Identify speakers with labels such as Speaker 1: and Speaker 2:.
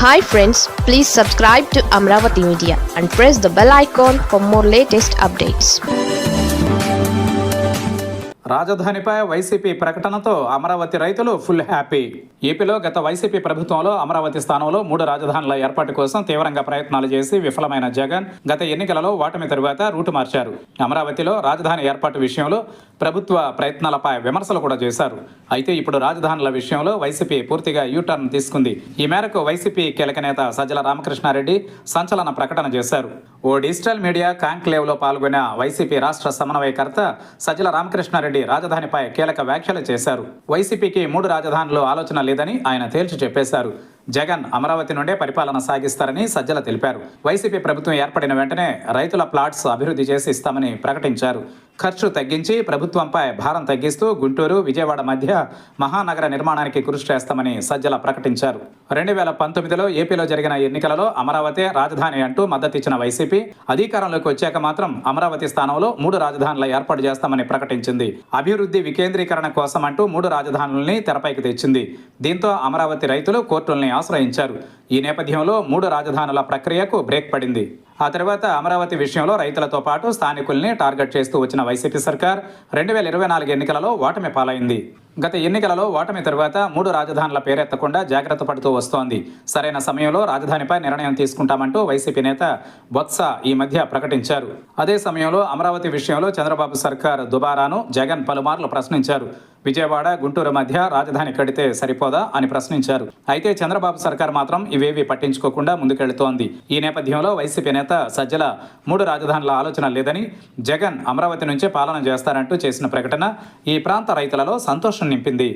Speaker 1: Hi friends, please subscribe to Amravati Media and press the bell icon for more latest updates.
Speaker 2: రాజధానిపై వైసీపీ ప్రకటనతో అమరావతి రైతులు full happy. ఏపీలో గత YCP ప్రభుత్వంలో అమరావతి స్థానంలో 3 రాజధానుల ఏర్పాటు కోసం తీవ్రంగా ప్రయత్నాలు చేసి విఫలమైన జగన్ గత ఎన్నికలలో ఓటమి తరువాత రూటు మార్చారు. అమరావతిలో రాజధాని ఏర్పాటు విషయంలో ప్రభుత్వ ప్రయత్నాలపై విమర్శలు కూడా చేశారు. అయితే ఇప్పుడు రాజధానుల విషయంలో వైసీపీ పూర్తిగా యూటర్న్ తీసుకుంది. ఈ మేరకు వైసీపీ కీలక నేత సజ్జల రామకృష్ణారెడ్డి సంచలన ప్రకటన చేశారు. ఓ డిజిటల్ మీడియా కాంక్లేవ్లో పాల్గొన్న వైసీపీ రాష్ట్ర సమన్వయకర్త సజ్జల రామకృష్ణారెడ్డి రాజధానిపై కీలక వ్యాఖ్యలు చేశారు. వైసీపీకి 3 రాజధానులు ఆలోచన లేదని ఆయన తేల్చి చెప్పేశారు. జగన్ అమరావతి నుండే పరిపాలన సాగిస్తారని సజ్జల తెలిపారు. వైసీపీ ప్రభుత్వం ఏర్పడిన వెంటనే రైతుల ప్లాట్స్ అభివృద్ధి చేసి ఇస్తామని ప్రకటించారు. ఖర్చు తగ్గించి ప్రభుత్వంపై భారం తగ్గిస్తూ గుంటూరు, విజయవాడ మధ్య మహానగర నిర్మాణానికి కృషి చేస్తామని సజ్జల ప్రకటించారు. 2019లో ఏపీలో జరిగిన ఎన్నికలలో అమరావతి రాజధాని అంటూ మద్దతిచ్చిన వైసీపీ అధికారంలోకి వచ్చాక మాత్రం అమరావతి స్థానంలో 3 రాజధానుల ఏర్పాటు చేస్తామని ప్రకటించింది. అభివృద్ధి వికేంద్రీకరణ కోసం అంటూ 3 రాజధానుల్ని తెరపైకి తెచ్చింది. దీంతో అమరావతి రైతులు కోర్టుల్ని ఆశ్రయించారు. ఈ నేపథ్యంలో 3 రాజధానుల ప్రక్రియకు బ్రేక్ పడింది. ఆ తర్వాత అమరావతి విషయంలో రైతులతో పాటు స్థానికుల్ని టార్గెట్ చేస్తూ వచ్చిన వైసీపీ సర్కార్ 2024 ఎన్నికలలో ఓటమి పాలైంది. గత ఎన్నికలలో ఓటమి తరువాత 3 రాజధానుల పేరెత్తకుండా జాగ్రత్త పడుతూ వస్తోంది. సరైన సమయంలో రాజధానిపై నిర్ణయం తీసుకుంటామంటూ వైసీపీ నేత బొత్స ఈ మధ్య ప్రకటించారు. అదే సమయంలో అమరావతి విషయంలో చంద్రబాబు సర్కార్ దుబారాను జగన్ పలుమార్లు ప్రశ్నించారు. విజయవాడ, గుంటూరు మధ్య రాజధాని కడితే సరిపోదా అని ప్రశ్నించారు. అయితే చంద్రబాబు సర్కార్ మాత్రం ఇవేవి పట్టించుకోకుండా ముందుకెళ్తోంది. ఈ నేపథ్యంలో వైసీపీ నేత సజ్జల 3 రాజధానుల ఆలోచన లేదని, జగన్ అమరావతి నుంచే పాలన చేస్తారంటూ చేసిన ప్రకటన ఈ ప్రాంత రైతులలో సంతోషం నింపింది.